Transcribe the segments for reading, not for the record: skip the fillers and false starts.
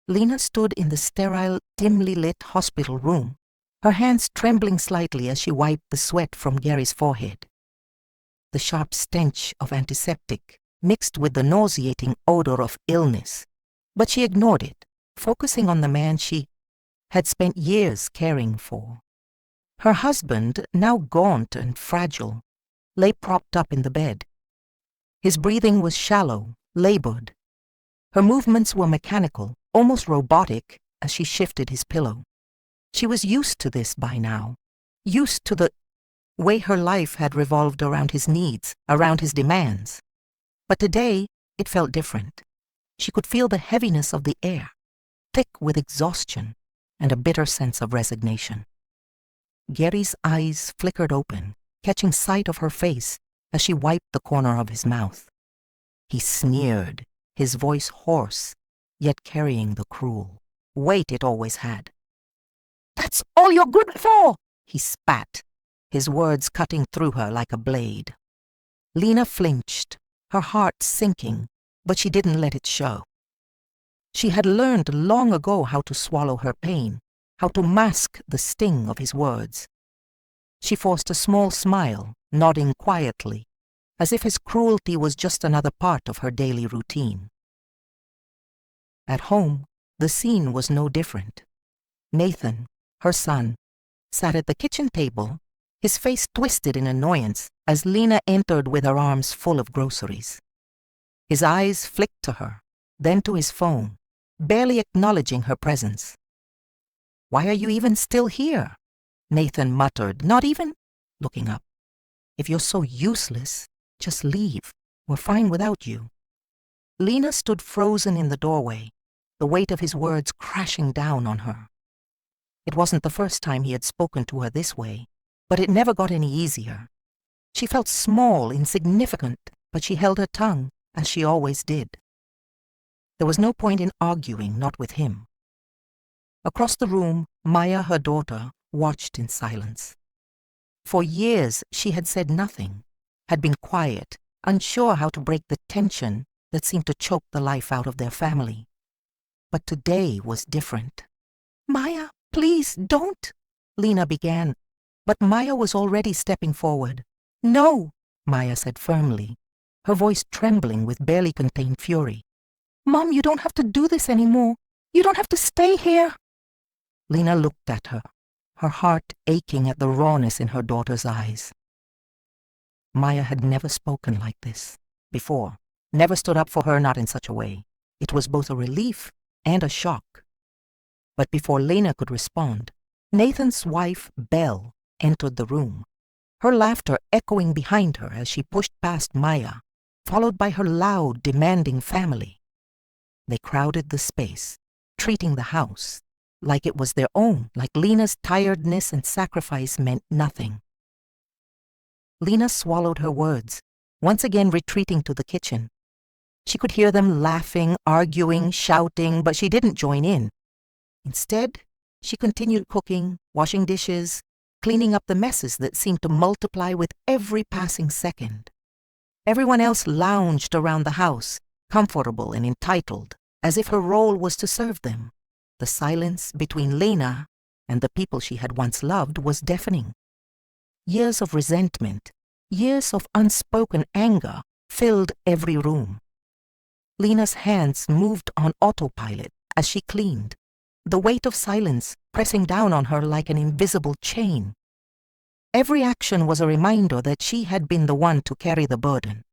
Lena stood in the sterile, dimly lit hospital room, her hands trembling slightly as she wiped the sweat from Gary's forehead. The sharp stench of antiseptic mixed with the nauseating odor of illness, but she ignored it, focusing on the man she had spent years caring for. Her husband, now gaunt and fragile, lay propped up in the bed. His breathing was shallow, labored. Her movements were mechanical, almost robotic, as she shifted his pillow. She was used to this by now, used to the way her life had revolved around his needs, around his demands. But today, it felt different. She could feel the heaviness of the air, thick with exhaustion and a bitter sense of resignation. Gary's eyes flickered open, catching sight of her face as she wiped the corner of his mouth. He sneered, his voice hoarse, yet carrying the cruel weight it always had. "That's all you're good for!" he spat, his words cutting through her like a blade. Lena flinched, her heart sinking, but she didn't let it show. She had learned long ago how to swallow her pain, how to mask the sting of his words. She forced a small smile, nodding quietly, as if his cruelty was just another part of her daily routine. At home, the scene was no different. Nathan, her son, sat at the kitchen table, his face twisted in annoyance as Lena entered with her arms full of groceries. His eyes flicked to her, then to his phone, barely acknowledging her presence. "Why are you even still here?" Nathan muttered, not even looking up. "If you're so useless, just leave. We're fine without you." Lena stood frozen in the doorway, the weight of his words crashing down on her. It wasn't the first time he had spoken to her this way, but it never got any easier. She felt small, insignificant, but she held her tongue, as she always did. There was no point in arguing, not with him. Across the room, Maya, her daughter, watched in silence. For years she had said nothing, had been quiet, unsure how to break the tension that seemed to choke the life out of their family. But today was different. "Maya, please, don't," Lena began, but Maya was already stepping forward. "No," Maya said firmly, her voice trembling with barely contained fury. "Mom, you don't have to do this anymore. You don't have to stay here." Lena looked at her, her heart aching at the rawness in her daughter's eyes. Maya had never spoken like this before, never stood up for her, not in such a way. It was both a relief and a shock. But before Lena could respond, Nathan's wife, Belle, entered the room, her laughter echoing behind her as she pushed past Maya, followed by her loud, demanding family. They crowded the space, treating the house like it was their own, like Lena's tiredness and sacrifice meant nothing. Lena swallowed her words, once again retreating to the kitchen. She could hear them laughing, arguing, shouting, but she didn't join in. Instead, she continued cooking, washing dishes, cleaning up the messes that seemed to multiply with every passing second. Everyone else lounged around the house, comfortable and entitled, as if her role was to serve them. The silence between Lena and the people she had once loved was deafening. Years of resentment, years of unspoken anger filled every room. Lena's hands moved on autopilot as she cleaned, the weight of silence pressing down on her like an invisible chain. Every action was a reminder that she had been the one to carry the burden,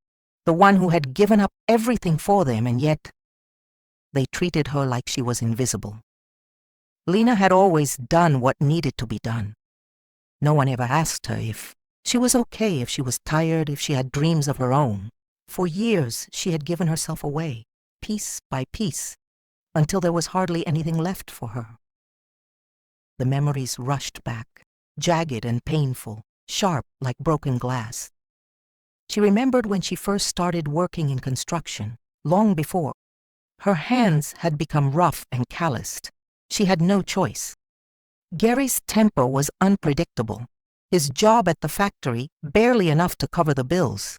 the one who had given up everything for them, and yet they treated her like she was invisible. Lena had always done what needed to be done. No one ever asked her if she was okay, if she was tired, if she had dreams of her own. For years, she had given herself away, piece by piece, until there was hardly anything left for her. The memories rushed back, jagged and painful, sharp like broken glass. She remembered when she first started working in construction, long before. Her hands had become rough and calloused. She had no choice. Gary's temper was unpredictable, his job at the factory barely enough to cover the bills.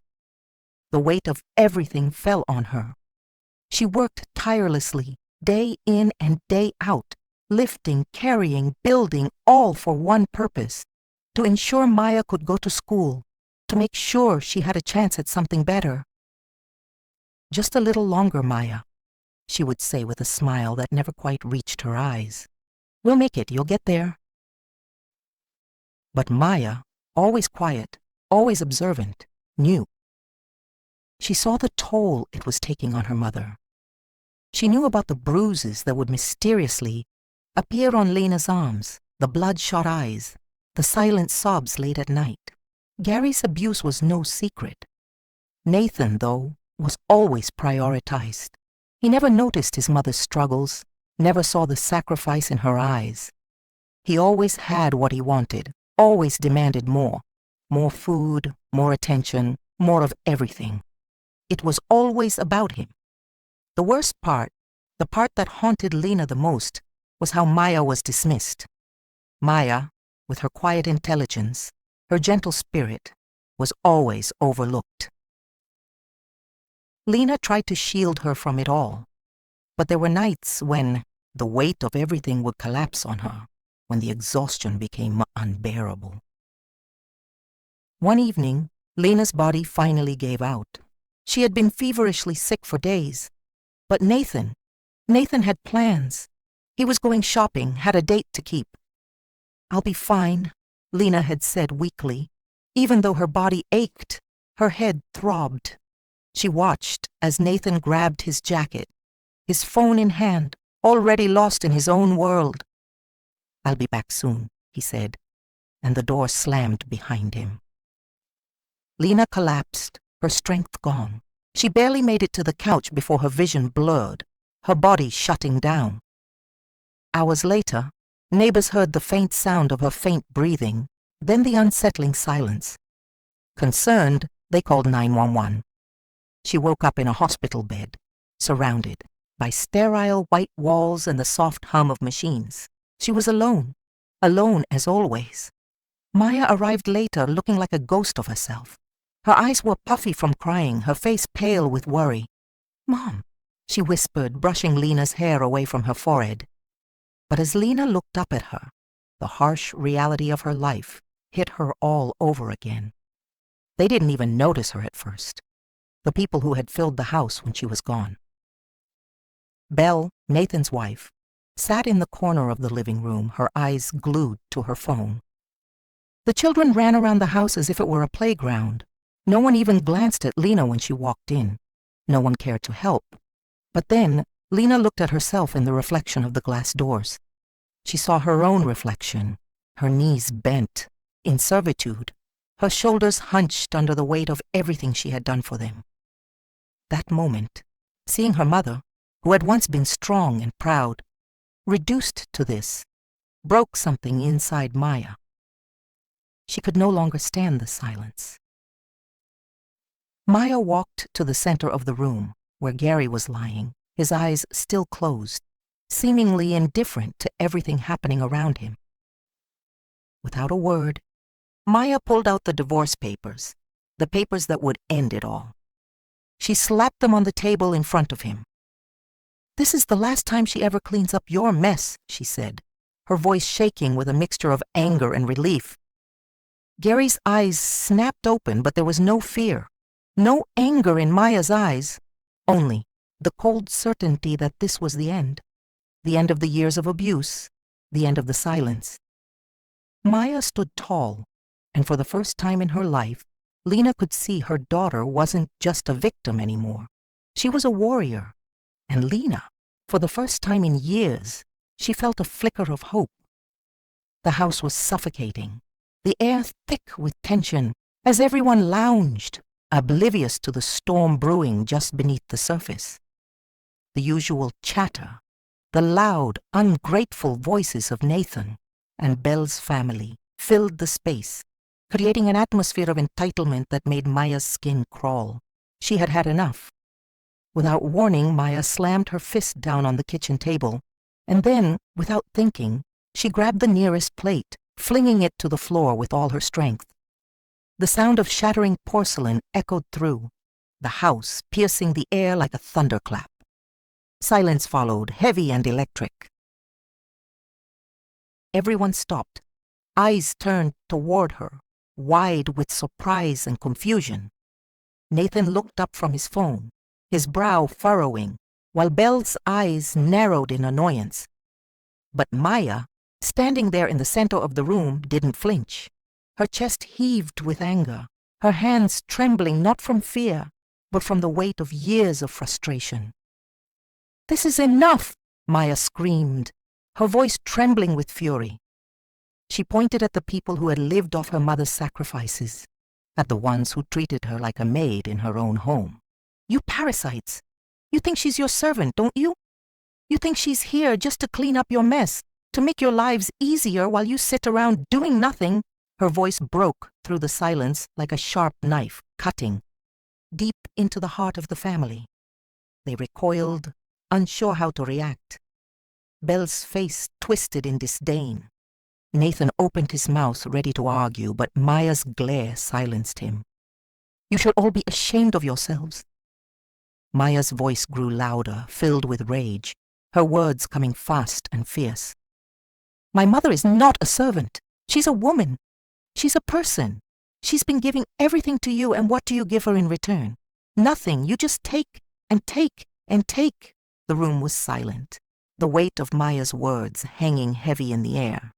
The weight of everything fell on her. She worked tirelessly, day in and day out, lifting, carrying, building, all for one purpose: to ensure Maya could go to school, to make sure she had a chance at something better. "Just a little longer, Maya," she would say with a smile that never quite reached her eyes. "We'll make it, you'll get there." But Maya, always quiet, always observant, knew. She saw the toll it was taking on her mother. She knew about the bruises that would mysteriously appear on Lena's arms, the bloodshot eyes, the silent sobs late at night. Gary's abuse was no secret. Nathan, though, was always prioritized. He never noticed his mother's struggles, never saw the sacrifice in her eyes. He always had what he wanted, always demanded more. More food, more attention, more of everything. It was always about him. The worst part, the part that haunted Lena the most, was how Maya was dismissed. Maya, with her quiet intelligence, her gentle spirit, was always overlooked. Lena tried to shield her from it all, but there were nights when the weight of everything would collapse on her, when the exhaustion became unbearable. One evening, Lena's body finally gave out. She had been feverishly sick for days. But Nathan had plans. He was going shopping, had a date to keep. "I'll be fine," Lena had said weakly. Even though her body ached, her head throbbed. She watched as Nathan grabbed his jacket, his phone in hand, already lost in his own world. "I'll be back soon," he said, and the door slammed behind him. Lena collapsed, her strength gone. She barely made it to the couch before her vision blurred, her body shutting down. Hours later, neighbors heard the faint sound of her faint breathing, then the unsettling silence. Concerned, they called 911. She woke up in a hospital bed, surrounded by sterile white walls and the soft hum of machines. She was alone as always. Maya arrived later looking like a ghost of herself. Her eyes were puffy from crying, her face pale with worry. "Mom," she whispered, brushing Lena's hair away from her forehead. But as Lena looked up at her, the harsh reality of her life hit her all over again. They didn't even notice her at first, the people who had filled the house when she was gone. Belle, Nathan's wife, sat in the corner of the living room, her eyes glued to her phone. The children ran around the house as if it were a playground. No one even glanced at Lena when she walked in. No one cared to help. But then, Lena looked at herself in the reflection of the glass doors. She saw her own reflection, her knees bent, in servitude, her shoulders hunched under the weight of everything she had done for them. That moment, seeing her mother, who had once been strong and proud, reduced to this, broke something inside Maya. She could no longer stand the silence. Maya walked to the center of the room, where Gary was lying, his eyes still closed, seemingly indifferent to everything happening around him. Without a word, Maya pulled out the divorce papers, the papers that would end it all. She slapped them on the table in front of him. "This is the last time she ever cleans up your mess," she said, her voice shaking with a mixture of anger and relief. Gary's eyes snapped open, but there was no fear. No anger in Maya's eyes, only the cold certainty that this was the end of the years of abuse, the end of the silence. Maya stood tall, and for the first time in her life, Lena could see her daughter wasn't just a victim anymore. She was a warrior, and Lena, for the first time in years, she felt a flicker of hope. The house was suffocating, the air thick with tension, as everyone lounged, oblivious to the storm brewing just beneath the surface. The usual chatter, the loud, ungrateful voices of Nathan and Belle's family filled the space, creating an atmosphere of entitlement that made Maya's skin crawl. She had had enough. Without warning, Maya slammed her fist down on the kitchen table, and then, without thinking, she grabbed the nearest plate, flinging it to the floor with all her strength. The sound of shattering porcelain echoed through, the house piercing the air like a thunderclap. Silence followed, heavy and electric. Everyone stopped, eyes turned toward her, wide with surprise and confusion. Nathan looked up from his phone, his brow furrowing, while Belle's eyes narrowed in annoyance. But Maya, standing there in the center of the room, didn't flinch. Her chest heaved with anger, her hands trembling not from fear, but from the weight of years of frustration. "This is enough!" Maya screamed, her voice trembling with fury. She pointed at the people who had lived off her mother's sacrifices, at the ones who treated her like a maid in her own home. "You parasites! You think she's your servant, don't you? You think she's here just to clean up your mess, to make your lives easier while you sit around doing nothing?" Her voice broke through the silence like a sharp knife, cutting deep into the heart of the family. They recoiled, unsure how to react. Belle's face twisted in disdain. Nathan opened his mouth, ready to argue, but Maya's glare silenced him. "You should all be ashamed of yourselves." Maya's voice grew louder, filled with rage, her words coming fast and fierce. "My mother is not a servant. She's a woman. She's a person. She's been giving everything to you, and what do you give her in return? Nothing. You just take and take and take." The room was silent, the weight of Maya's words hanging heavy in the air.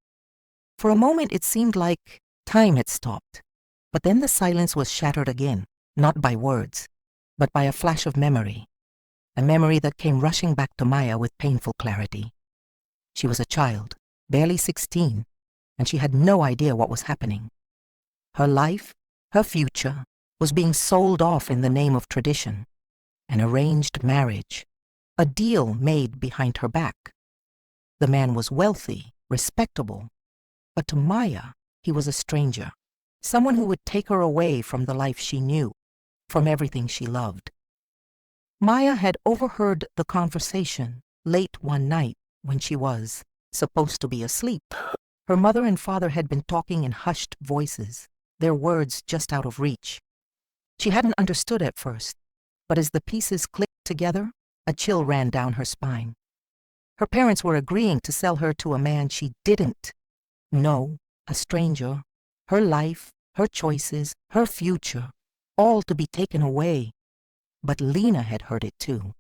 For a moment it seemed like time had stopped, but then the silence was shattered again, not by words, but by a flash of memory, a memory that came rushing back to Maya with painful clarity. She was a child, barely 16, and she had no idea what was happening. Her life, her future, was being sold off in the name of tradition, an arranged marriage, a deal made behind her back. The man was wealthy, respectable, but to Maya, he was a stranger, someone who would take her away from the life she knew, from everything she loved. Maya had overheard the conversation late one night when she was supposed to be asleep. Her mother and father had been talking in hushed voices, their words just out of reach. She hadn't understood at first, but as the pieces clicked together, a chill ran down her spine. Her parents were agreeing to sell her to a man she didn't know, a stranger, her life, her choices, her future, all to be taken away. But Lena had heard it too.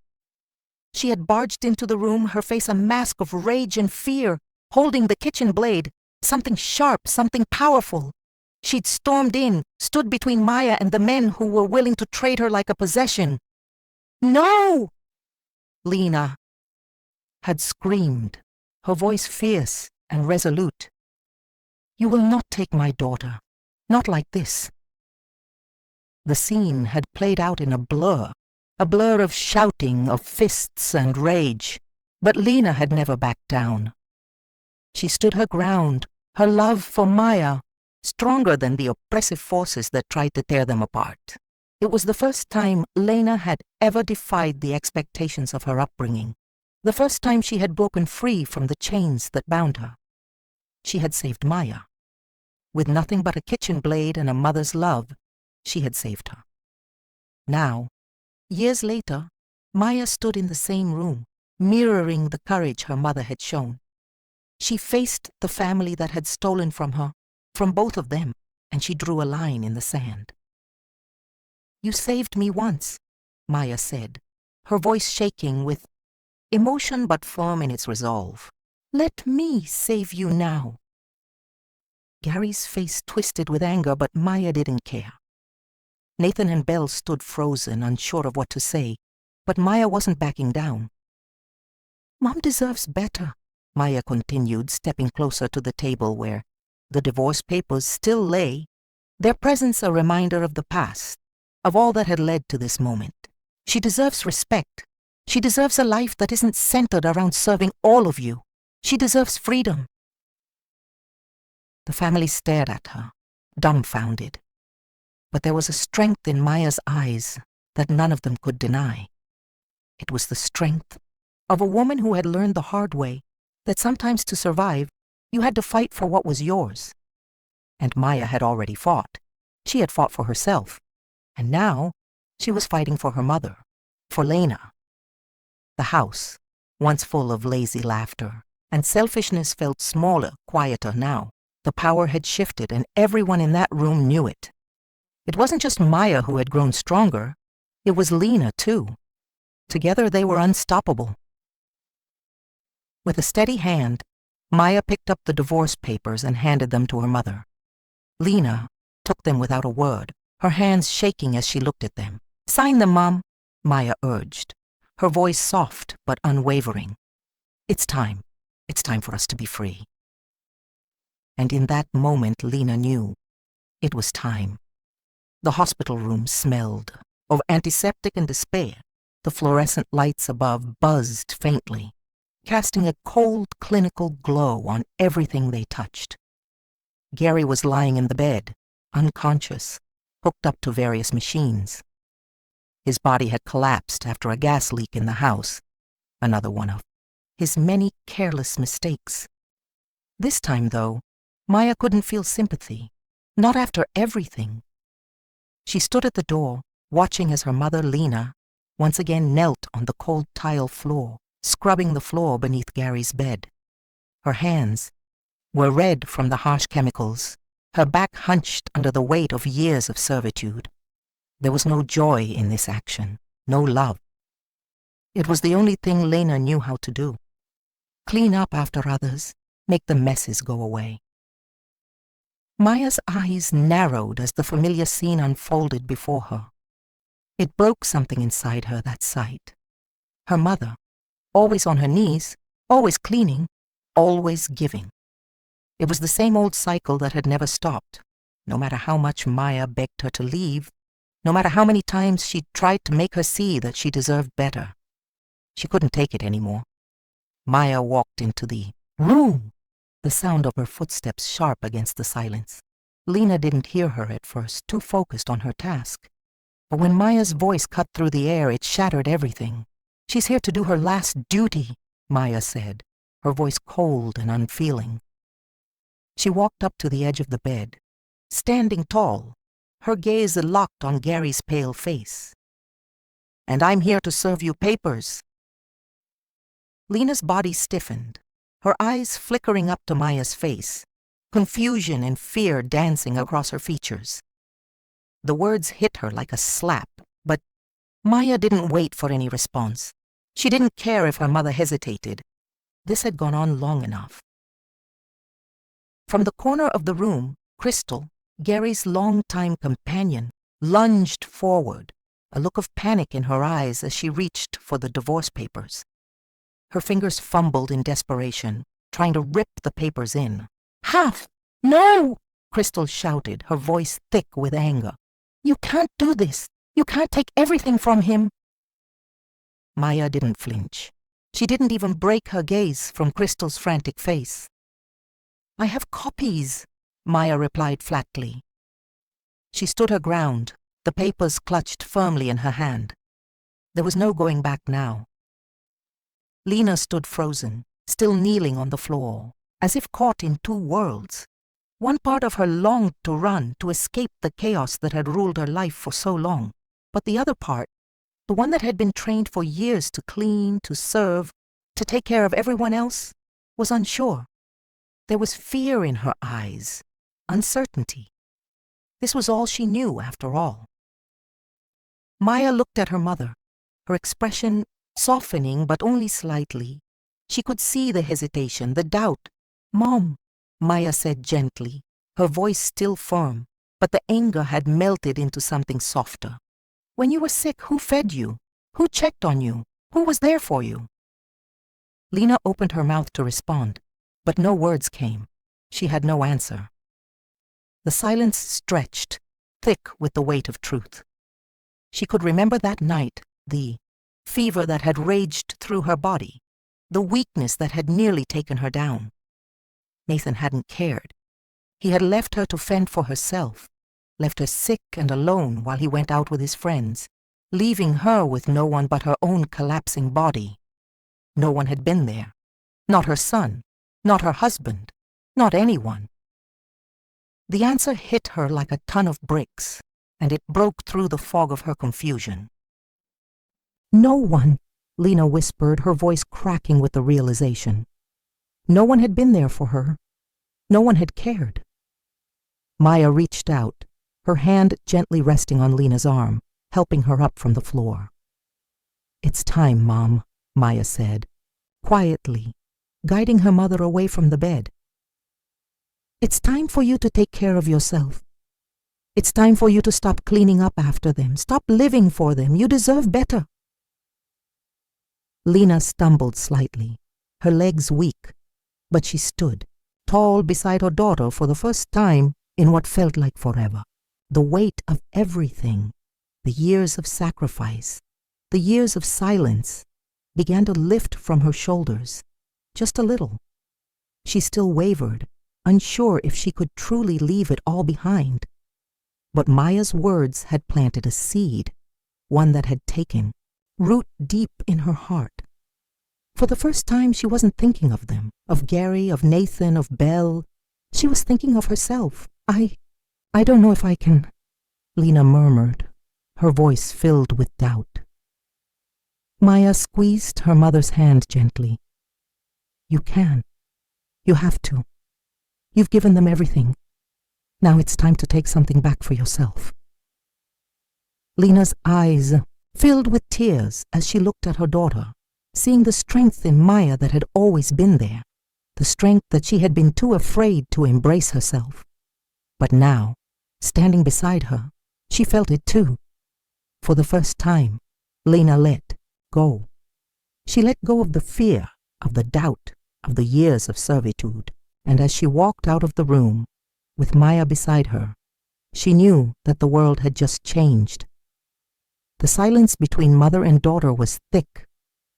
She had barged into the room, her face a mask of rage and fear, holding the kitchen blade, something sharp, something powerful. She'd stormed in, stood between Maya and the men who were willing to trade her like a possession. "No!" Lena had screamed, her voice fierce and resolute. "You will not take my daughter, not like this." The scene had played out in a blur of shouting, of fists and rage, but Lena had never backed down. She stood her ground, her love for Maya, stronger than the oppressive forces that tried to tear them apart. It was the first time Lena had ever defied the expectations of her upbringing, the first time she had broken free from the chains that bound her. She had saved Maya. With nothing but a kitchen blade and a mother's love, she had saved her. Now, years later, Maya stood in the same room, mirroring the courage her mother had shown. She faced the family that had stolen from her, from both of them, and she drew a line in the sand. "You saved me once," Maya said, her voice shaking with emotion but firm in its resolve. "Let me save you now." Gary's face twisted with anger, but Maya didn't care. Nathan and Belle stood frozen, unsure of what to say, but Maya wasn't backing down. "Mom deserves better," Maya continued, stepping closer to the table where the divorce papers still lay, their presence a reminder of the past, of all that had led to this moment. "She deserves respect. She deserves a life that isn't centered around serving all of you. She deserves freedom." The family stared at her, dumbfounded. But there was a strength in Maya's eyes that none of them could deny. It was the strength of a woman who had learned the hard way that sometimes to survive, you had to fight for what was yours. And Maya had already fought. She had fought for herself. And now she was fighting for her mother, for Lena. The house, once full of lazy laughter, and selfishness felt smaller, quieter now. The power had shifted, and everyone in that room knew it. It wasn't just Maya who had grown stronger. It was Lena, too. Together they were unstoppable. With a steady hand, Maya picked up the divorce papers and handed them to her mother. Lena took them without a word, her hands shaking as she looked at them. "Sign them, Mom," Maya urged, her voice soft but unwavering. It's time for us to be free." And in that moment, Lena knew it was time. The hospital room smelled of antiseptic and despair. The fluorescent lights above buzzed faintly, casting a cold, clinical glow on everything they touched. Gary was lying in the bed, unconscious, hooked up to various machines. His body had collapsed after a gas leak in the house, another one of his many careless mistakes. This time, though, Maya couldn't feel sympathy, not after everything. She stood at the door, watching as her mother, Lena, once again knelt on the cold tile floor, scrubbing the floor beneath Gary's bed. Her hands were red from the harsh chemicals, her back hunched under the weight of years of servitude. There was no joy in this action, no love. It was the only thing Lena knew how to do. Clean up after others, make the messes go away. Maya's eyes narrowed as the familiar scene unfolded before her. It broke something inside her, that sight. Her mother, always on her knees, always cleaning, always giving. It was the same old cycle that had never stopped, no matter how much Maya begged her to leave, no matter how many times she tried to make her see that she deserved better. She couldn't take it anymore. Maya walked into the room, the sound of her footsteps sharp against the silence. Lena didn't hear her at first, too focused on her task. But when Maya's voice cut through the air, it shattered everything. "She's here to do her last duty," Maya said, her voice cold and unfeeling. She walked up to the edge of the bed, standing tall, her gaze locked on Gary's pale face. "And I'm here to serve you papers." Lena's body stiffened, her eyes flickering up to Maya's face, confusion and fear dancing across her features. The words hit her like a slap, but Maya didn't wait for any response. She didn't care if her mother hesitated. This had gone on long enough. From the corner of the room, Crystal, Gary's longtime companion, lunged forward, a look of panic in her eyes as she reached for the divorce papers. Her fingers fumbled in desperation, trying to rip the papers in. "Half! No!" Crystal shouted, her voice thick with anger. "You can't do this! You can't take everything from him!" Maya didn't flinch. She didn't even break her gaze from Crystal's frantic face. "I have copies," Maya replied flatly. She stood her ground, the papers clutched firmly in her hand. There was no going back now. Lena stood frozen, still kneeling on the floor, as if caught in two worlds. One part of her longed to run, to escape the chaos that had ruled her life for so long. But the other part, the one that had been trained for years to clean, to serve, to take care of everyone else, was unsure. There was fear in her eyes, uncertainty. This was all she knew, after all. Maya looked at her mother, her expression softening but only slightly. She could see the hesitation, the doubt. "Mom," Maya said gently, her voice still firm, but the anger had melted into something softer. "When you were sick, who fed you? Who checked on you? Who was there for you?" Lena opened her mouth to respond, but no words came. She had no answer. The silence stretched, thick with the weight of truth. She could remember that night, the fever that had raged through her body, the weakness that had nearly taken her down. Nathan hadn't cared. He had left her to fend for herself, left her sick and alone while he went out with his friends, leaving her with no one but her own collapsing body. No one had been there. Not her son, not her husband, not anyone. The answer hit her like a ton of bricks, and it broke through the fog of her confusion. No one. Lena whispered, her voice cracking with the realization. No one had been there for her. No one had cared. Maya reached out, her hand gently resting on Lena's arm, helping her up from the floor. "It's time, Mom," Maya said, quietly, guiding her mother away from the bed. "It's time for you to take care of yourself. It's time for you to stop cleaning up after them. Stop living for them. You deserve better." Lena stumbled slightly, her legs weak, but she stood, tall beside her daughter for the first time in what felt like forever. The weight of everything, the years of sacrifice, the years of silence, began to lift from her shoulders, just a little. She still wavered, unsure if she could truly leave it all behind. But Maya's words had planted a seed, one that had taken root deep in her heart. For the first time, she wasn't thinking of them, of Gary, of Nathan, of Belle. She was thinking of herself. I don't know if I can," Lena murmured, her voice filled with doubt. Maya squeezed her mother's hand gently. "You can. You have to. You've given them everything. Now it's time to take something back for yourself." Lena's eyes filled with tears as she looked at her daughter, seeing the strength in Maya that had always been there, the strength that she had been too afraid to embrace herself. But now, standing beside her, she felt it too. For the first time, Lena let go. She let go of the fear, of the doubt, of the years of servitude, and as she walked out of the room, with Maya beside her, she knew that the world had just changed. The silence between mother and daughter was thick,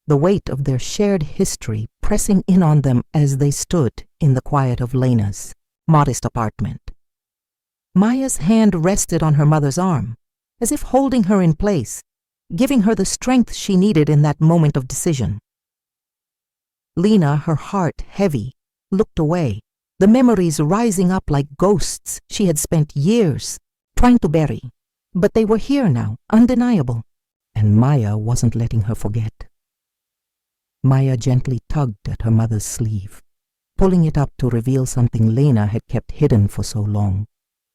the weight of their shared history pressing in on them as they stood in the quiet of Lena's modest apartment. Maya's hand rested on her mother's arm, as if holding her in place, giving her the strength she needed in that moment of decision. Lena, her heart heavy, looked away, the memories rising up like ghosts she had spent years trying to bury. But they were here now, undeniable, and Maya wasn't letting her forget. Maya gently tugged at her mother's sleeve, pulling it up to reveal something Lena had kept hidden for so long,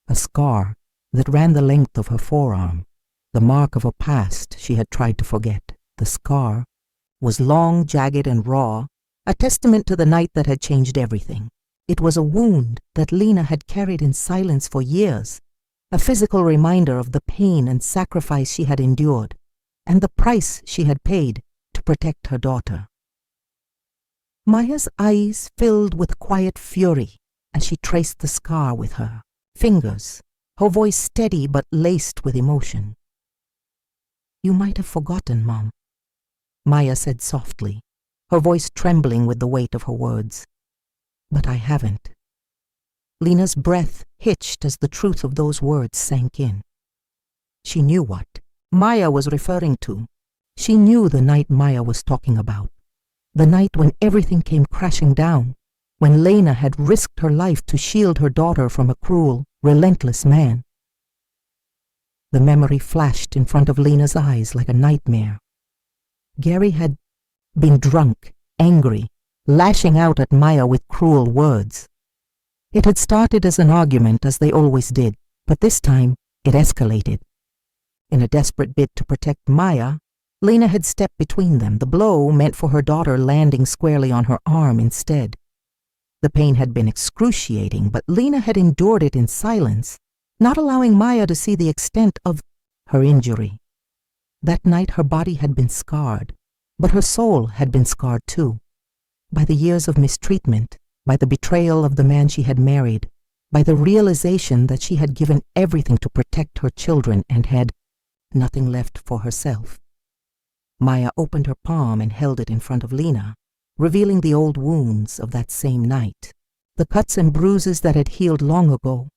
a scar that ran the length of her forearm, the mark of a past she had tried to forget. The scar was long, jagged, and raw, a testament to the night that had changed everything. It was a wound that Lena had carried in silence for years, a physical reminder of the pain and sacrifice she had endured, and the price she had paid to protect her daughter. Maya's eyes filled with quiet fury as she traced the scar with her fingers, her voice steady but laced with emotion. "You might have forgotten, Mom," Maya said softly, her voice trembling with the weight of her words. "But I haven't." Lena's breath hitched as the truth of those words sank in. She knew what Maya was referring to. She knew the night Maya was talking about, the night when everything came crashing down, when Lena had risked her life to shield her daughter from a cruel, relentless man. The memory flashed in front of Lena's eyes like a nightmare. Gary had been drunk, angry, lashing out at Maya with cruel words. It had started as an argument, as they always did, but this time it escalated. In a desperate bid to protect Maya, Lena had stepped between them, the blow meant for her daughter landing squarely on her arm instead. The pain had been excruciating, but Lena had endured it in silence, not allowing Maya to see the extent of her injury. That night her body had been scarred, but her soul had been scarred too, by the years of mistreatment, by the betrayal of the man she had married, by the realization that she had given everything to protect her children and had nothing left for herself. Maya opened her palm and held it in front of Lena, revealing the old wounds of that same night, the cuts and bruises that had healed long ago,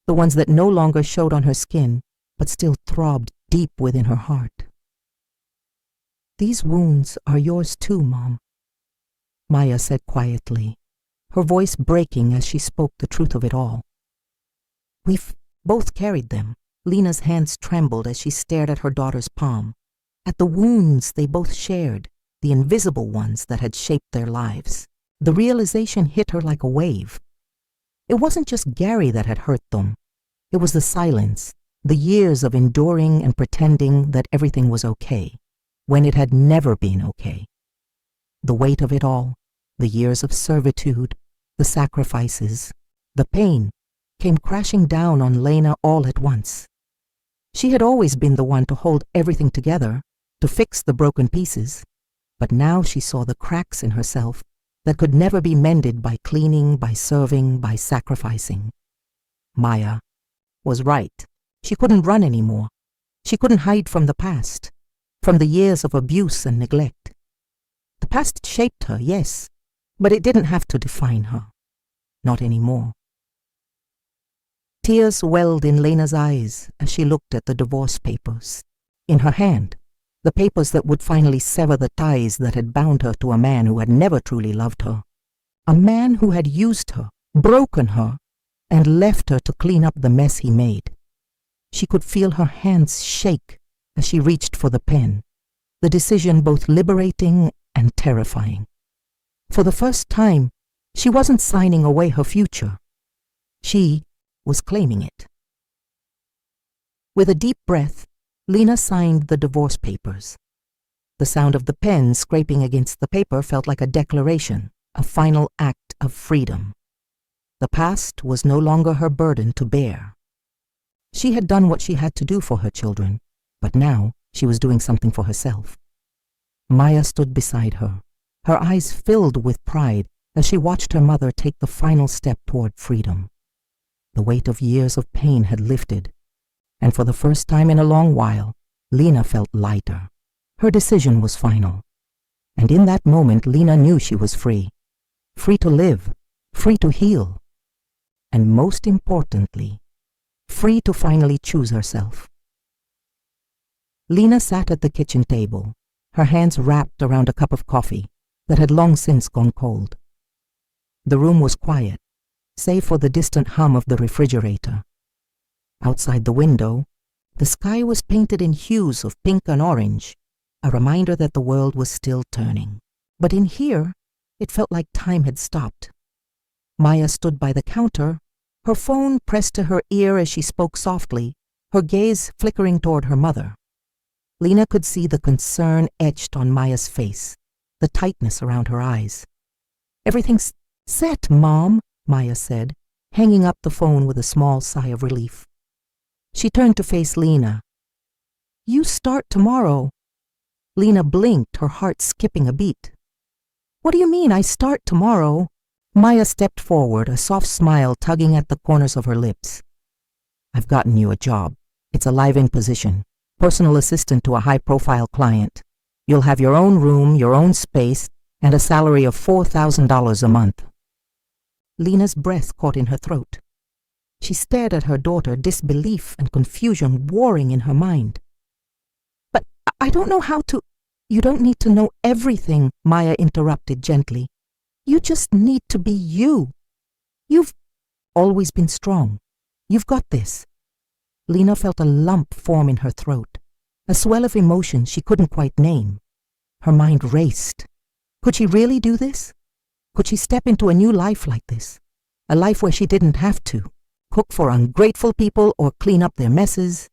the ones that no longer showed on her skin, but still throbbed deep within her heart. "These wounds are yours too, Mom," Maya said quietly, her voice breaking as she spoke the truth of it all. "We've both carried them." Lena's hands trembled as she stared at her daughter's palm, at the wounds they both shared, the invisible ones that had shaped their lives. The realization hit her like a wave. It wasn't just Gary that had hurt them. It was the silence, the years of enduring and pretending that everything was okay, when it had never been okay. The weight of it all, the years of servitude, the sacrifices, the pain, came crashing down on Lena all at once. She had always been the one to hold everything together, to fix the broken pieces, but now she saw the cracks in herself that could never be mended by cleaning, by serving, by sacrificing. Maya was right. She couldn't run anymore. She couldn't hide from the past, from the years of abuse and neglect. The past shaped her, yes, but it didn't have to define her. Not anymore. Tears welled in Lena's eyes as she looked at the divorce papers. In her hand, the papers that would finally sever the ties that had bound her to a man who had never truly loved her. A man who had used her, broken her, and left her to clean up the mess he made. She could feel her hands shake as she reached for the pen, the decision both liberating and terrifying. For the first time, she wasn't signing away her future. She was claiming it. With a deep breath, Lena signed the divorce papers. The sound of the pen scraping against the paper felt like a declaration, a final act of freedom. The past was no longer her burden to bear. She had done what she had to do for her children, but now she was doing something for herself. Maya stood beside her, her eyes filled with pride as she watched her mother take the final step toward freedom. The weight of years of pain had lifted, and for the first time in a long while, Lena felt lighter. Her decision was final. And in that moment, Lena knew she was free. Free to live, free to heal, and most importantly, free to finally choose herself. Lena sat at the kitchen table, her hands wrapped around a cup of coffee that had long since gone cold. The room was quiet, save for the distant hum of the refrigerator. Outside the window, the sky was painted in hues of pink and orange, a reminder that the world was still turning. But in here, it felt like time had stopped. Maya stood by the counter, her phone pressed to her ear as she spoke softly, her gaze flickering toward her mother. Lena could see the concern etched on Maya's face, the tightness around her eyes. "Everything's set, Mom," Maya said, hanging up the phone with a small sigh of relief. She turned to face Lena. "You start tomorrow." Lena blinked, her heart skipping a beat. "What do you mean, I start tomorrow?" Maya stepped forward, a soft smile tugging at the corners of her lips. "I've gotten you a job. It's a live-in position, personal assistant to a high-profile client. You'll have your own room, your own space, and a salary of $4,000 a month." Lena's breath caught in her throat. She stared at her daughter, disbelief and confusion warring in her mind. "But I don't know how to—" "You don't need to know everything," Maya interrupted gently. "You just need to be you. You've always been strong. You've got this." Lena felt a lump form in her throat, a swell of emotion she couldn't quite name. Her mind raced. Could she really do this? Could she step into a new life like this? A life where she didn't have to cook for ungrateful people or clean up their messes?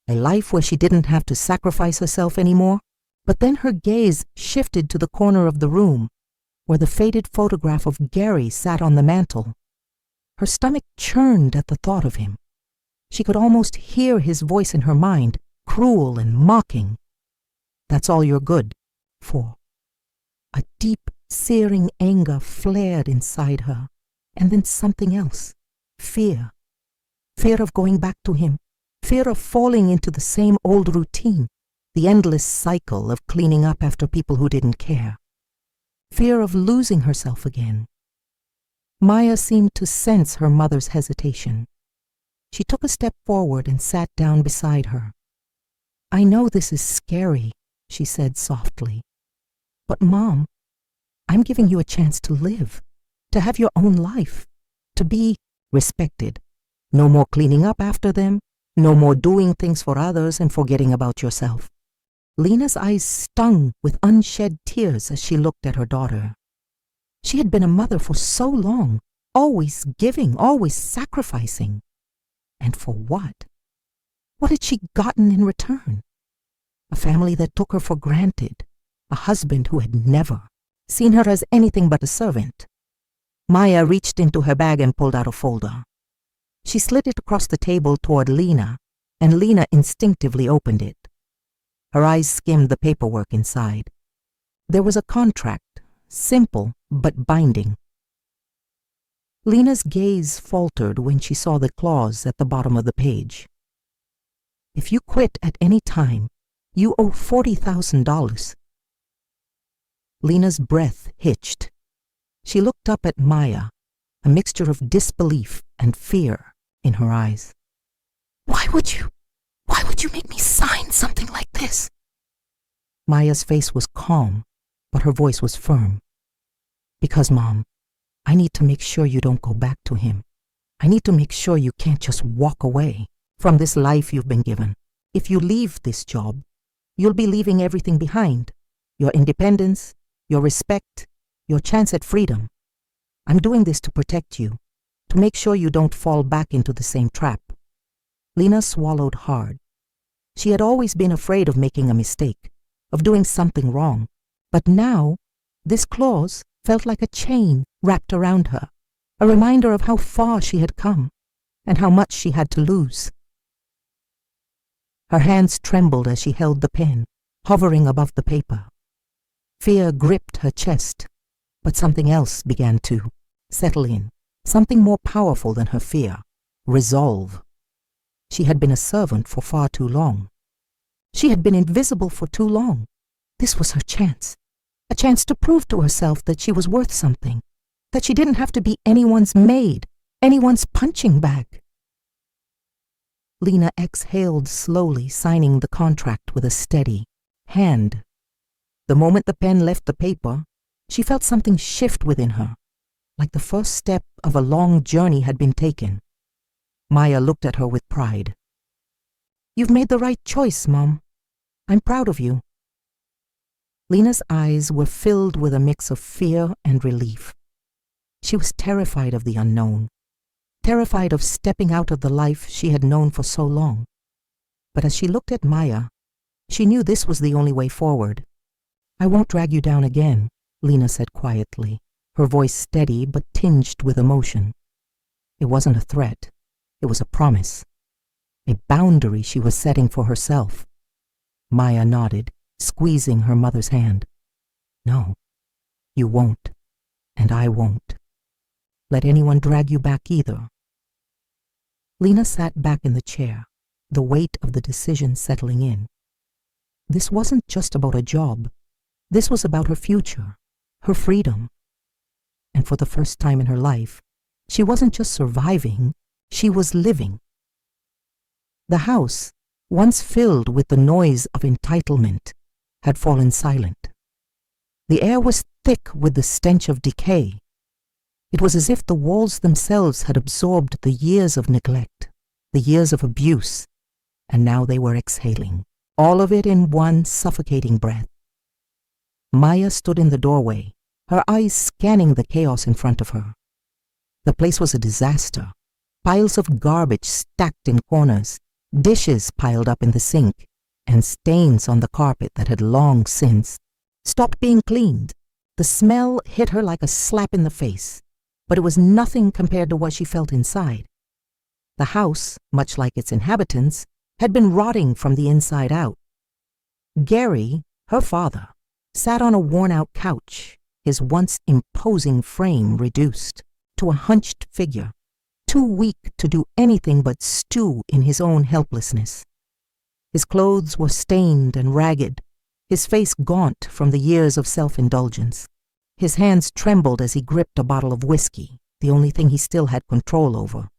A life where she didn't have to sacrifice herself anymore? But then her gaze shifted to the corner of the room, where the faded photograph of Gary sat on the mantel. Her stomach churned at the thought of him. She could almost hear his voice in her mind, cruel and mocking. "That's all you're good for." A deep, searing anger flared inside her, and then something else. Fear. Fear of going back to him. Fear of falling into the same old routine, the endless cycle of cleaning up after people who didn't care. Fear of losing herself again. Maya seemed to sense her mother's hesitation. She took a step forward and sat down beside her. "I know this is scary," she said softly. "But Mom, I'm giving you a chance to live, to have your own life, to be respected. No more cleaning up after them, no more doing things for others and forgetting about yourself. Lena's eyes stung with unshed tears as she looked at her daughter. She had been a mother for so long, always giving, always sacrificing. And for what? What had she gotten in return? A family that took her for granted, a husband who had never seen her as anything but a servant. Maya reached into her bag and pulled out a folder. She slid it across the table toward Lena, and Lena instinctively opened it. Her eyes skimmed the paperwork inside. There was a contract, simple but binding. Lena's gaze faltered when she saw the clause at the bottom of the page. If you quit at any time, you owe $40,000. Lena's breath hitched. She looked up at Maya, a mixture of disbelief and fear in her eyes. Why would you make me sign something like this? Maya's face was calm, but her voice was firm. Because, Mom, I need to make sure you don't go back to him. I need to make sure you can't just walk away from this life you've been given. If you leave this job, you'll be leaving everything behind. Your independence, your respect, your chance at freedom. I'm doing this to protect you, to make sure you don't fall back into the same trap. Lena swallowed hard. She had always been afraid of making a mistake, of doing something wrong. But now, this clause felt like a chain wrapped around her, a reminder of how far she had come and how much she had to lose. Her hands trembled as she held the pen, hovering above the paper. Fear gripped her chest, but something else began to settle in, something more powerful than her fear, resolve. She had been a servant for far too long. She had been invisible for too long. This was her chance, a chance to prove to herself that she was worth something, that she didn't have to be anyone's maid, anyone's punching bag. Lena exhaled slowly, signing the contract with a steady hand. The moment the pen left the paper, she felt something shift within her, like the first step of a long journey had been taken. Maya looked at her with pride. You've made the right choice, Mom. I'm proud of you. Lena's eyes were filled with a mix of fear and relief. She was terrified of the unknown, terrified of stepping out of the life she had known for so long. But as she looked at Maya, she knew this was the only way forward. I won't drag you down again, Lena said quietly, her voice steady but tinged with emotion. It wasn't a threat. It was a promise, a boundary she was setting for herself. Maya nodded, squeezing her mother's hand. No, you won't, and I won't. Let anyone drag you back either. Lena sat back in the chair, the weight of the decision settling in. This wasn't just about a job. This was about her future, her freedom. And for the first time in her life, she wasn't just surviving, she was living. The house, once filled with the noise of entitlement, had fallen silent. The air was thick with the stench of decay. It was as if the walls themselves had absorbed the years of neglect, the years of abuse, and now they were exhaling, all of it in one suffocating breath. Maya stood in the doorway, her eyes scanning the chaos in front of her. The place was a disaster. Piles of garbage stacked in corners, dishes piled up in the sink, and stains on the carpet that had long since stopped being cleaned. The smell hit her like a slap in the face, but it was nothing compared to what she felt inside. The house, much like its inhabitants, had been rotting from the inside out. Gary, her father, sat on a worn-out couch, his once imposing frame reduced to a hunched figure, too weak to do anything but stew in his own helplessness. His clothes were stained and ragged, his face gaunt from the years of self-indulgence. His hands trembled as he gripped a bottle of whiskey, the only thing he still had control over.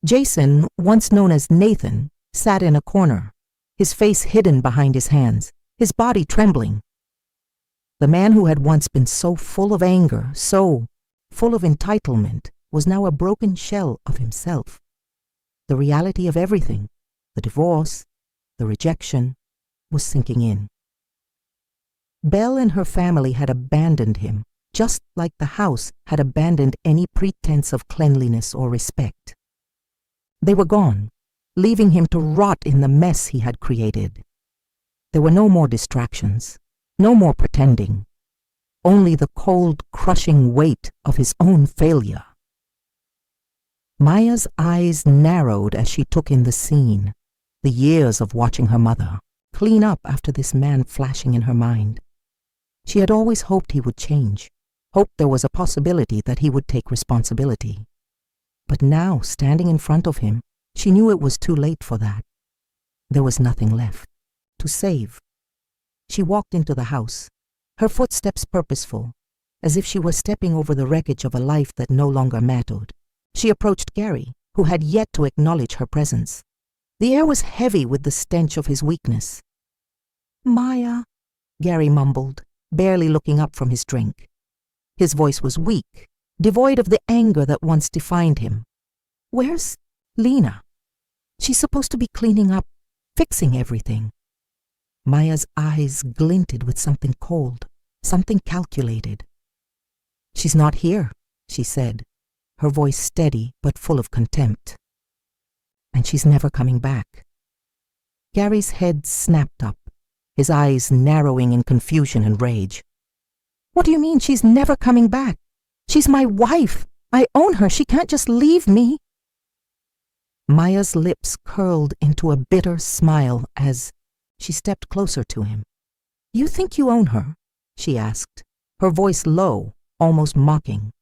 Jason, once known as Nathan, sat in a corner, his face hidden behind his hands, his body trembling. The man who had once been so full of anger, so full of entitlement, was now a broken shell of himself. The reality of everything, the divorce, the rejection, was sinking in. Belle and her family had abandoned him, just like the house had abandoned any pretense of cleanliness or respect. They were gone, leaving him to rot in the mess he had created. There were no more distractions, no more pretending, only the cold, crushing weight of his own failure. Maya's eyes narrowed as she took in the scene, the years of watching her mother clean up after this man flashing in her mind. She had always hoped he would change, hoped there was a possibility that he would take responsibility. But now, standing in front of him, she knew it was too late for that. There was nothing left to save. She walked into the house, her footsteps purposeful, as if she were stepping over the wreckage of a life that no longer mattered. She approached Gary, who had yet to acknowledge her presence. The air was heavy with the stench of his weakness. "Maya," Gary mumbled, barely looking up from his drink. His voice was weak, devoid of the anger that once defined him. "Where's Lena? She's supposed to be cleaning up, fixing everything." Maya's eyes glinted with something cold, something calculated. "She's not here," she said, her voice steady but full of contempt. "And she's never coming back." Gary's head snapped up, his eyes narrowing in confusion and rage. "What do you mean she's never coming back? She's my wife. I own her. She can't just leave me." Maya's lips curled into a bitter smile as she stepped closer to him. "You think you own her?" she asked, her voice low, almost mocking.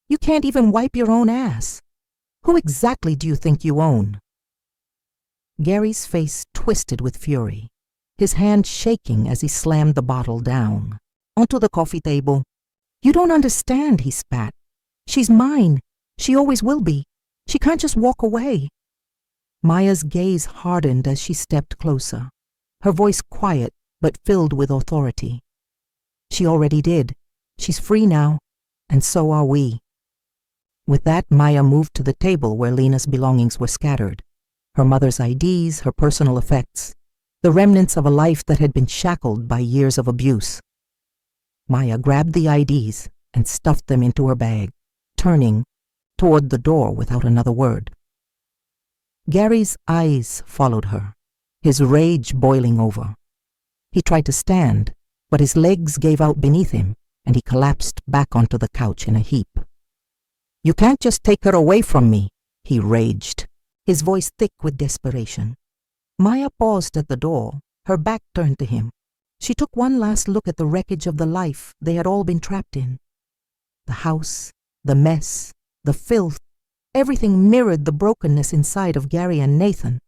"You can't even wipe your own ass. Who exactly do you think you own?" Gary's face twisted with fury, his hand shaking as he slammed the bottle down onto the coffee table. "You don't understand," he spat. "She's mine. She always will be. She can't just walk away." Maya's gaze hardened as she stepped closer, her voice quiet but filled with authority. "She already did. She's free now, and so are we." With that, Maya moved to the table where Lena's belongings were scattered, her mother's IDs, her personal effects, the remnants of a life that had been shackled by years of abuse. Maya grabbed the IDs and stuffed them into her bag, turning toward the door without another word. Gary's eyes followed her, his rage boiling over. He tried to stand, but his legs gave out beneath him, and he collapsed back onto the couch in a heap. "You can't just take her away from me," he raged, his voice thick with desperation. Maya paused at the door, her back turned to him. She took one last look at the wreckage of the life they had all been trapped in. The house, the mess, the filth, everything mirrored the brokenness inside of Gary and Nathan.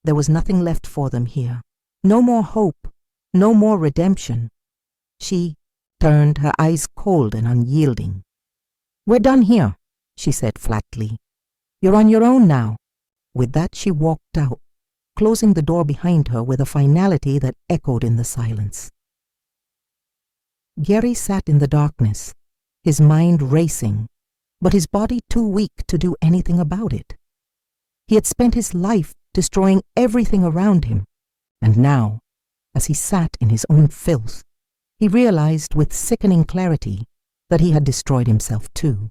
There was nothing left for them here. No more hope, no more redemption. She turned, her eyes cold and unyielding. "We're done here," she said flatly. "You're on your own now." With that, she walked out, closing the door behind her with a finality that echoed in the silence. Gary sat in the darkness, his mind racing, but his body too weak to do anything about it. He had spent his life destroying everything around him, and now, as he sat in his own filth, he realized with sickening clarity that he had destroyed himself too.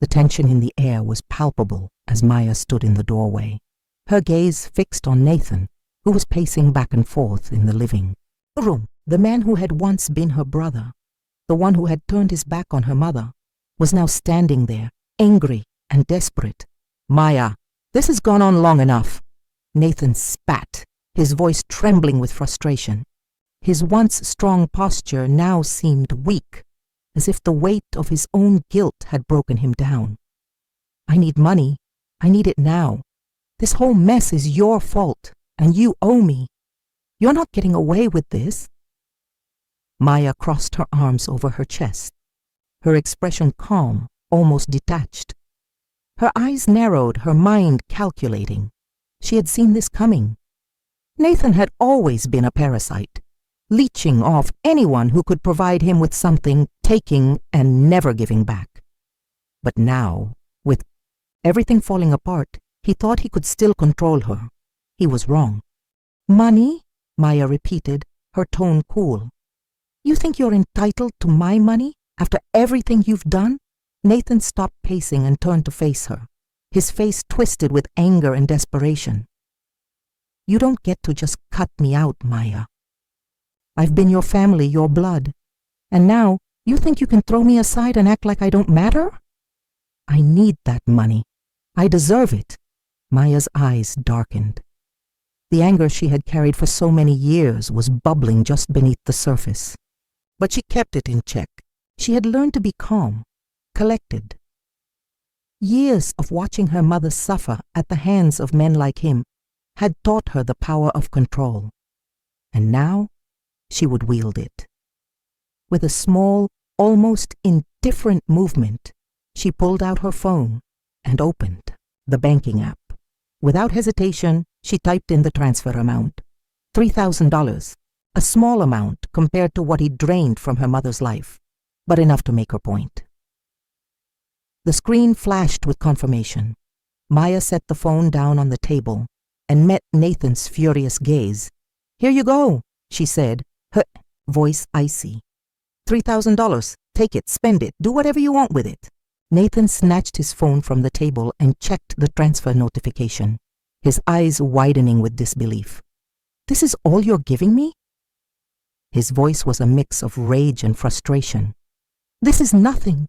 The tension in the air was palpable as Maya stood in the doorway, her gaze fixed on Nathan, who was pacing back and forth in the living room. The man who had once been her brother, the one who had turned his back on her mother, was now standing there, angry and desperate. "Maya, this has gone on long enough." Nathan spat, his voice trembling with frustration. His once strong posture now seemed weak, as if the weight of his own guilt had broken him down. "I need money. I need it now. This whole mess is your fault, and you owe me. You're not getting away with this." Maya crossed her arms over her chest, her expression calm, almost detached. Her eyes narrowed, her mind calculating. She had seen this coming. Nathan had always been a parasite, leeching off anyone who could provide him with something, taking and never giving back. But now, with everything falling apart, he thought he could still control her. He was wrong. Money? Maya repeated, her tone cool. You think you're entitled to my money after everything you've done? Nathan stopped pacing and turned to face her, his face twisted with anger and desperation. You don't get to just cut me out, Maya. I've been your family, your blood, and now you think you can throw me aside and act like I don't matter? I need that money. I deserve it. Maya's eyes darkened. The anger she had carried for so many years was bubbling just beneath the surface. But she kept it in check. She had learned to be calm, collected. Years of watching her mother suffer at the hands of men like him had taught her the power of control. And now she would wield it. With a small, almost indifferent movement, she pulled out her phone and opened the banking app. Without hesitation, she typed in the transfer amount, $3,000, a small amount compared to what he drained from her mother's life, but enough to make her point. The screen flashed with confirmation. Maya set the phone down on the table and met Nathan's furious gaze. Here you go, she said, her voice icy. $3,000. Take it, spend it, do whatever you want with it. Nathan snatched his phone from the table and checked the transfer notification, his eyes widening with disbelief. This is all you're giving me? His voice was a mix of rage and frustration. This is nothing.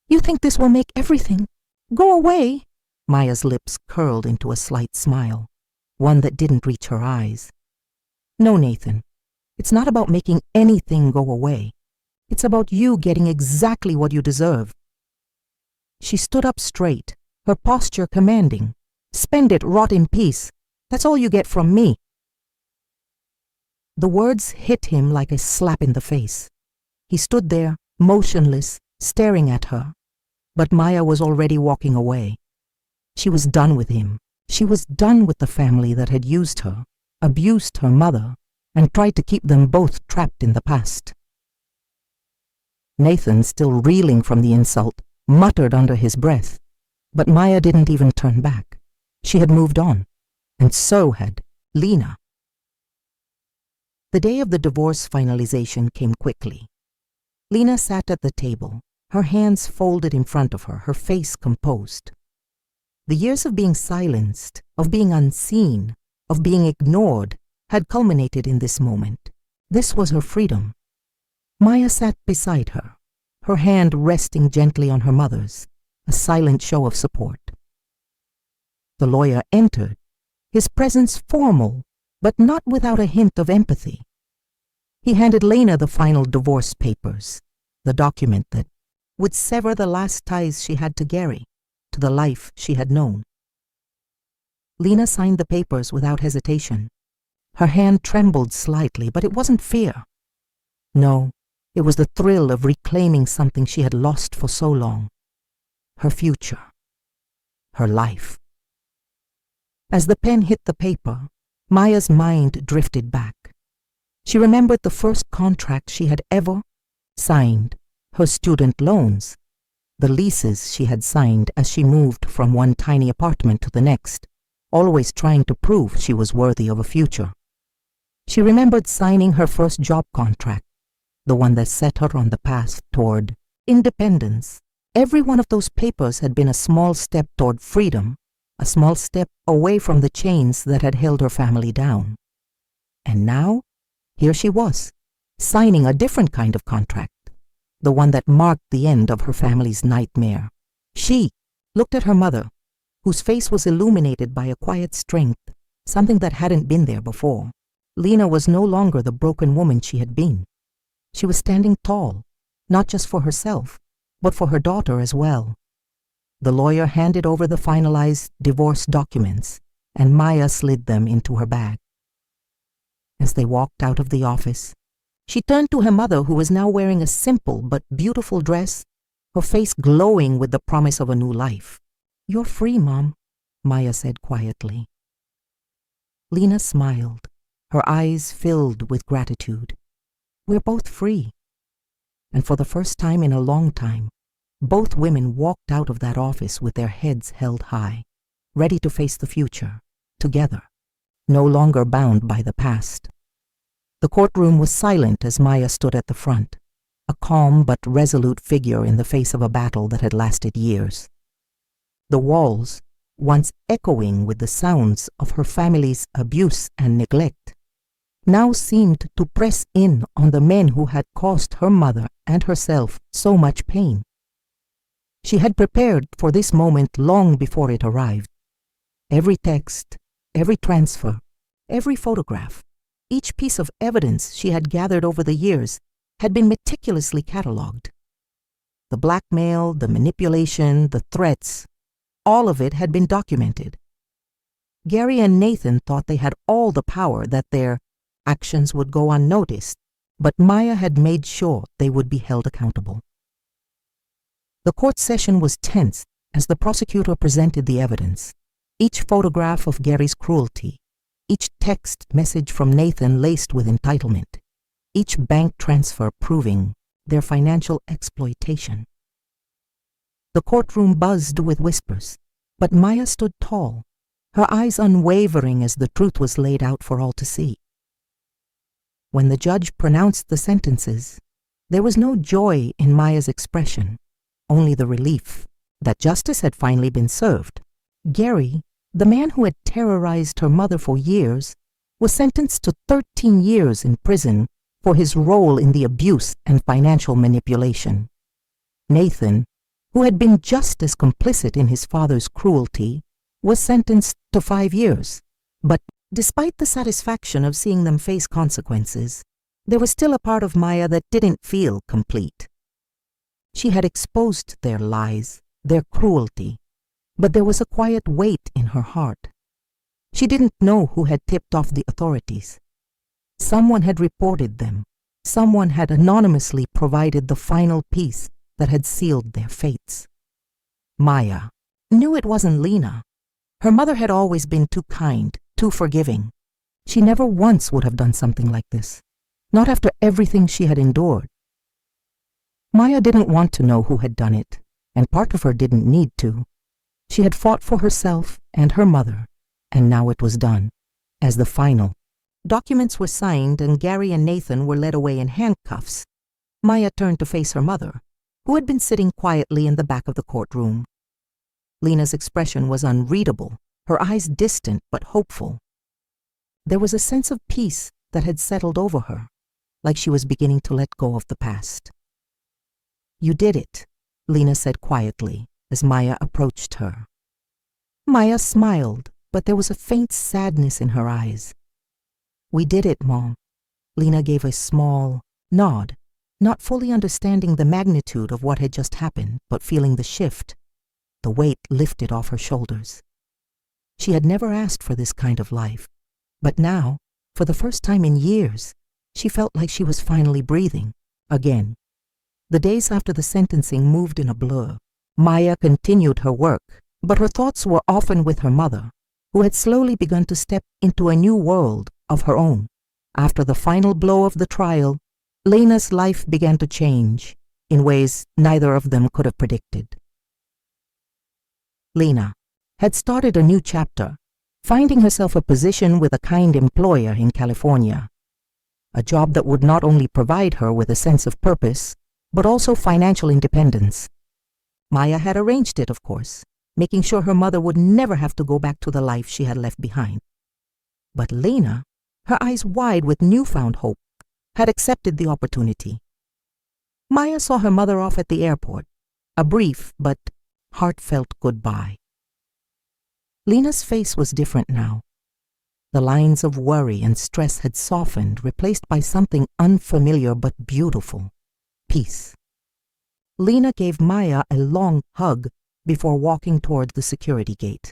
You think this will make everything? Go away. Maya's lips curled into a slight smile, one that didn't reach her eyes. No, Nathan, it's not about making anything go away. It's about you getting exactly what you deserve. She stood up straight, her posture commanding. Spend it, rot in peace. That's all you get from me. The words hit him like a slap in the face. He stood there, motionless, staring at her. But Maya was already walking away. She was done with him. She was done with the family that had used her, abused her mother, and tried to keep them both trapped in the past. Nathan, still reeling from the insult, muttered under his breath, but Maya didn't even turn back. She had moved on, and so had Lena. The day of the divorce finalization came quickly. Lena sat at the table, her hands folded in front of her, her face composed. The years of being silenced, of being unseen, of being ignored, had culminated in this moment. This was her freedom. Maya sat beside her hand resting gently on her mother's, a silent show of support. The lawyer entered, his presence formal, but not without a hint of empathy. He handed Lena the final divorce papers, the document that would sever the last ties she had to Gary, to the life she had known. Lena signed the papers without hesitation. Her hand trembled slightly, but it wasn't fear. No, it was the thrill of reclaiming something she had lost for so long. Her future. Her life. As the pen hit the paper, Maya's mind drifted back. She remembered the first contract she had ever signed, her student loans, the leases she had signed as she moved from one tiny apartment to the next, always trying to prove she was worthy of a future. She remembered signing her first job contract, the one that set her on the path toward independence. Every one of those papers had been a small step toward freedom, a small step away from the chains that had held her family down. And now, here she was, signing a different kind of contract, the one that marked the end of her family's nightmare. She looked at her mother, whose face was illuminated by a quiet strength, something that hadn't been there before. Lena was no longer the broken woman she had been. She was standing tall, not just for herself, but for her daughter as well. The lawyer handed over the finalized divorce documents, and Maya slid them into her bag. As they walked out of the office, she turned to her mother, who was now wearing a simple but beautiful dress, her face glowing with the promise of a new life. "You're free, Mom," Maya said quietly. Lena smiled, her eyes filled with gratitude. "We're both free." And for the first time in a long time, both women walked out of that office with their heads held high, ready to face the future, together. no longer bound by the past. The courtroom was silent as Maya stood at the front, a calm but resolute figure in the face of a battle that had lasted years. The walls, once echoing with the sounds of her family's abuse and neglect, now seemed to press in on the men who had caused her mother and herself so much pain. She had prepared for this moment long before it arrived. Every text, every transfer, every photograph, each piece of evidence she had gathered over the years had been meticulously catalogued. The blackmail, the manipulation, the threats, all of it had been documented. Gary and Nathan thought they had all the power, that their actions would go unnoticed, but Maya had made sure they would be held accountable. The court session was tense as the prosecutor presented the evidence. Each photograph of Gary's cruelty, each text message from Nathan laced with entitlement, each bank transfer proving their financial exploitation. The courtroom buzzed with whispers, but Maya stood tall, her eyes unwavering as the truth was laid out for all to see. When the judge pronounced the sentences, there was no joy in Maya's expression, only the relief that justice had finally been served. Gary, the man who had terrorized her mother for years, was sentenced to 13 years in prison for his role in the abuse and financial manipulation. Nathan, who had been just as complicit in his father's cruelty, was sentenced to 5 years. But despite the satisfaction of seeing them face consequences, there was still a part of Maya that didn't feel complete. She had exposed their lies, their cruelty, but there was a quiet weight in her heart. She didn't know who had tipped off the authorities. Someone had reported them. Someone had anonymously provided the final piece that had sealed their fates. Maya knew it wasn't Lena. Her mother had always been too kind, too forgiving. She never once would have done something like this, not after everything she had endured. Maya didn't want to know who had done it, and part of her didn't need to. She had fought for herself and her mother, and now it was done. As the final documents were signed and Gary and Nathan were led away in handcuffs, Maya turned to face her mother, who had been sitting quietly in the back of the courtroom. Lena's expression was unreadable, her eyes distant but hopeful. There was a sense of peace that had settled over her, like she was beginning to let go of the past. "You did it," Lena said quietly as Maya approached her. Maya smiled, but there was a faint sadness in her eyes. "We did it, Mom." Lena gave a small nod, not fully understanding the magnitude of what had just happened, but feeling the shift, the weight lifted off her shoulders. She had never asked for this kind of life, but now, for the first time in years, she felt like she was finally breathing again. The days after the sentencing moved in a blur. Maya continued her work, but her thoughts were often with her mother, who had slowly begun to step into a new world of her own. After the final blow of the trial, Lena's life began to change in ways neither of them could have predicted. Lena had started a new chapter, finding herself a position with a kind employer in California, a job that would not only provide her with a sense of purpose, but also financial independence. Maya had arranged it, of course, making sure her mother would never have to go back to the life she had left behind. But Lena, her eyes wide with newfound hope, had accepted the opportunity. Maya saw her mother off at the airport, a brief but heartfelt goodbye. Lena's face was different now. The lines of worry and stress had softened, replaced by something unfamiliar but beautiful: peace. Lena gave Maya a long hug before walking toward the security gate.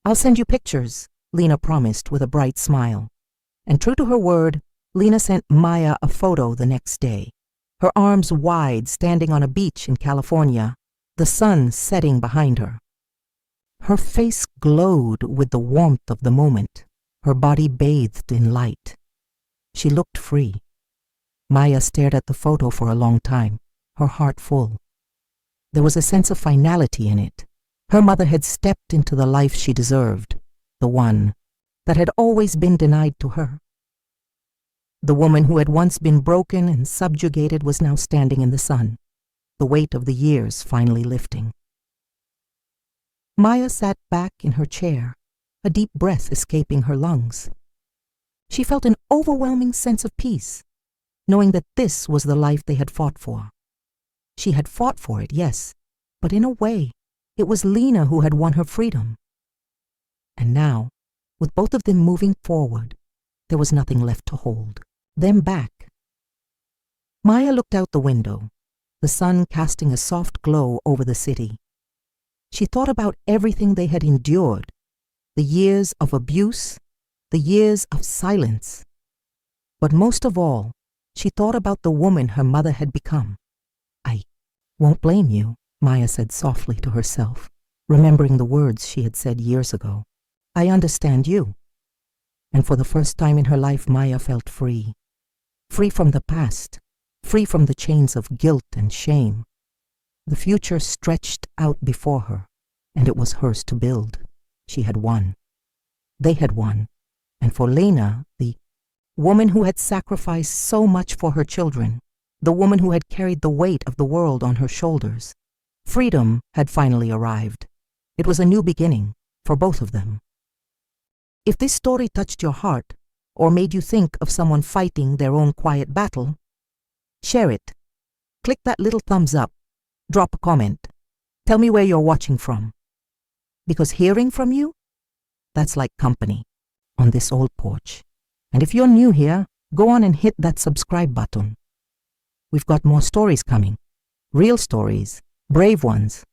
"I'll send you pictures," Lena promised with a bright smile. And true to her word, Lena sent Maya a photo the next day, her arms wide, standing on a beach in California, the sun setting behind her. Her face glowed with the warmth of the moment, her body bathed in light. She looked free. Maya stared at the photo for a long time, her heart full. There was a sense of finality in it. Her mother had stepped into the life she deserved, the one that had always been denied to her. The woman who had once been broken and subjugated was now standing in the sun, the weight of the years finally lifting. Maya sat back in her chair, a deep breath escaping her lungs. She felt an overwhelming sense of peace, knowing that this was the life they had fought for. She had fought for it, yes, but in a way, it was Lena who had won her freedom. And now, with both of them moving forward, there was nothing left to hold them back. Maya looked out the window, the sun casting a soft glow over the city. She thought about everything they had endured, the years of abuse, the years of silence. But most of all, she thought about the woman her mother had become. "I won't blame you," Maya said softly to herself, remembering the words she had said years ago. "I understand you." And for the first time in her life, Maya felt free. Free from the past, free from the chains of guilt and shame. The future stretched out before her, and it was hers to build. She had won. They had won. And for Lena, the woman who had sacrificed so much for her children, the woman who had carried the weight of the world on her shoulders, freedom had finally arrived. It was a new beginning for both of them. If this story touched your heart or made you think of someone fighting their own quiet battle, share it. Click that little thumbs up. Drop a comment. Tell me where you're watching from. Because hearing from you, that's like company on this old porch. And if you're new here, go on and hit that subscribe button. We've got more stories coming. Real stories, brave ones.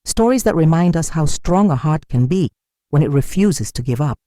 Stories that remind us how strong a heart can be when it refuses to give up.